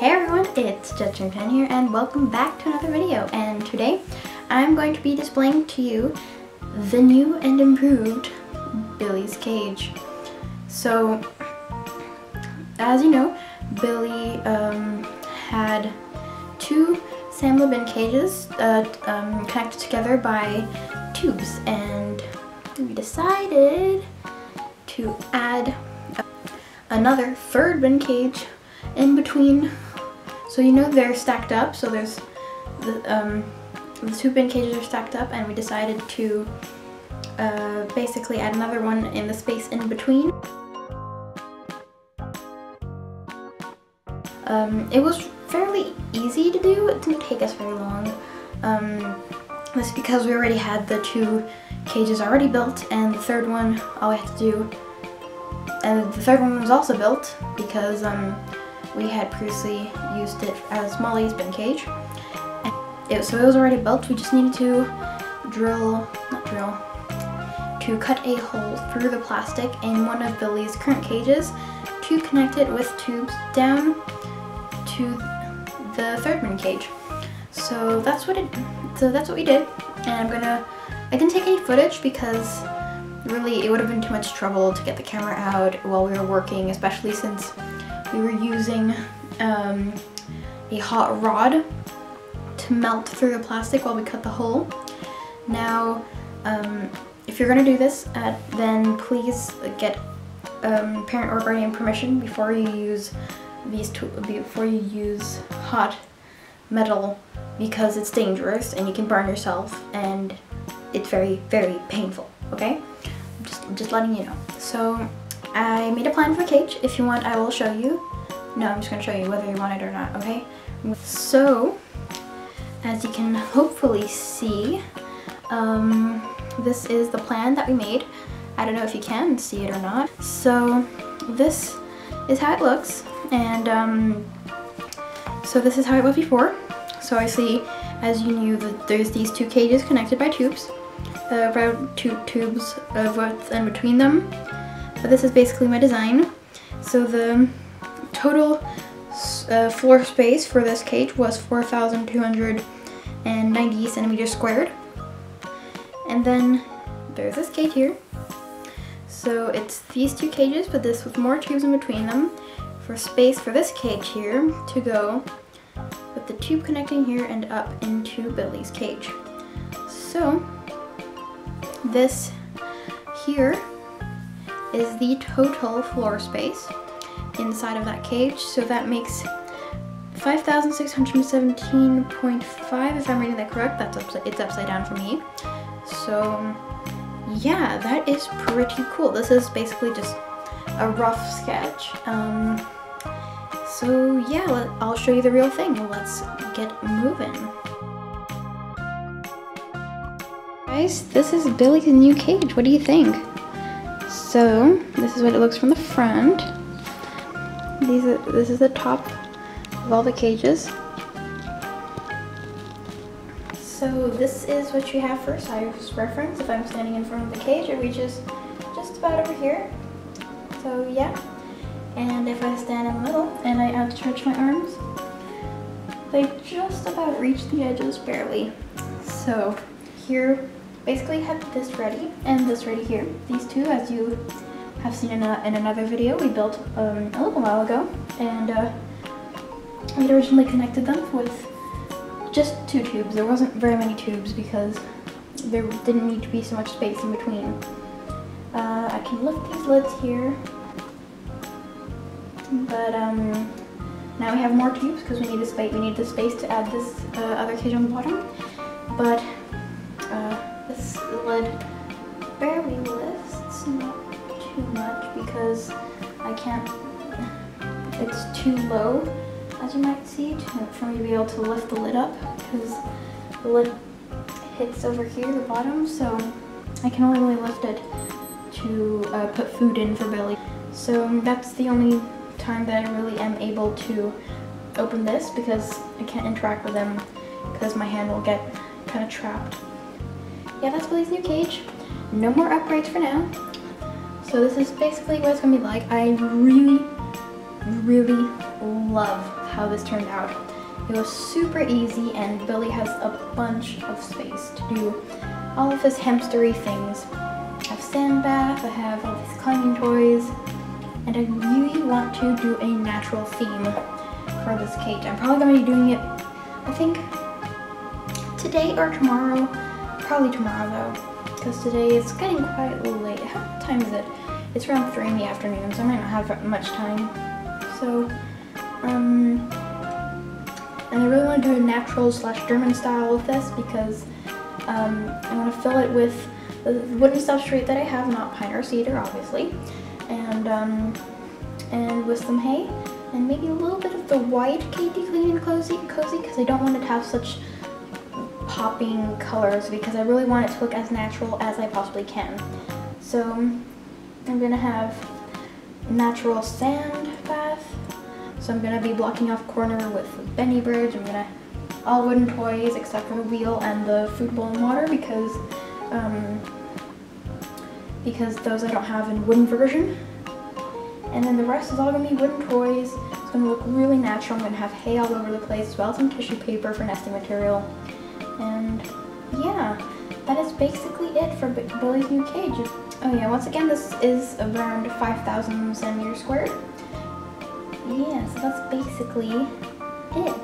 Hey everyone, it's Chatty here and welcome back to another video. And today I'm going to be displaying to you the new and improved Billy's cage. So as you know, Billy had two Sam bin cages connected together by tubes, and we decided to add another third bin cage in between. So you know they're stacked up, so there's the two bin cages are stacked up, and we decided to basically add another one in the space in between. It was fairly easy to do, it didn't take us very long. That's because we already had the two cages already built, and the third one, all we had to do, and the third one was also built because we had previously used it as Molly's bin cage. So it was already built. We just needed to to cut a hole through the plastic in one of Billy's current cages to connect it with tubes down to the third bin cage. So that's what we did. And I didn't take any footage because really it would have been too much trouble to get the camera out while we were working, especially since we were using a hot rod to melt through the plastic while we cut the hole. Now, if you're gonna do this, then please get parent or guardian permission before you use hot metal, because it's dangerous and you can burn yourself and it's very, very painful. Okay, just letting you know. So I made a plan for the cage. If you want, I will show you. No, I'm just going to show you whether you want it or not, okay? So, as you can hopefully see, this is the plan that we made. I don't know if you can see it or not. So, this is how it looks, and so this is how it was before. So obviously, as you knew, that there's these two cages connected by tubes, about 2 tubes of what's in between them. But this is basically my design. So the total floor space for this cage was 4,290 centimeters squared. And then there's this cage here. So it's these two cages, but this with more tubes in between them for space for this cage here to go with the tube connecting here and up into Billy's cage. So this here is the total floor space inside of that cage. So that makes 5,617.5, if I'm reading that correct. It's upside down for me. So yeah, that is pretty cool. This is basically just a rough sketch. So yeah, I'll show you the real thing. Let's get moving. Guys, this is Billy's new cage. What do you think? So this is what it looks from the front. This is the top of all the cages. So this is what you have for size reference. If I'm standing in front of the cage, it reaches just about over here. So yeah. And if I stand in the middle and I outstretch my arms, they just about reach the edges, barely. So here, basically had this ready and this ready here. These two, as you have seen in another video we built a little while ago, and we originally connected them with just 2 tubes. There wasn't very many tubes because there didn't need to be so much space in between. I can lift these lids here, but now we have more tubes because we need the space. We need the space to add this other cage on the bottom, but this lid barely lifts, not too much because I can't, it's too low, as you might see, for me to be able to lift the lid up, because the lid hits over here, the bottom, so I can only really lift it to put food in for Billy. So that's the only time that I really am able to open this, because I can't interact with them because my hand will get kind of trapped. Yeah, that's Billy's new cage. No more upgrades for now. So this is basically what it's gonna be like. I really love how this turned out. It was super easy, and Billy has a bunch of space to do all of his hamstery things. I have sand bath, I have all these climbing toys, and I really want to do a natural theme for this cage. I'm probably going to be doing it, I think, today or tomorrow. Probably tomorrow though, because today it's getting quite late. What time is it? It's around 3 in the afternoon, so I might not have much time. So, and I really want to do a natural / German style with this because I want to fill it with the wooden substrate that I have, not pine or cedar, obviously, and with some hay, and maybe a little bit of the white Chatty Clean and Cozy, because I don't want it to have such popping colors, because I really want it to look as natural as I possibly can. So I'm gonna have natural sand bath. So I'm gonna be blocking off corner with the Benny bridge. I'm gonna all wooden toys except for the wheel and the food bowl and water, because those I don't have in wooden version. And then the rest is all gonna be wooden toys. It's gonna look really natural. I'm gonna have hay all over the place, as well as some tissue paper for nesting material. And yeah, that is basically it for Billy's new cage. Oh yeah, once again, this is around 5,000 centimeters squared. Yeah, so that's basically it.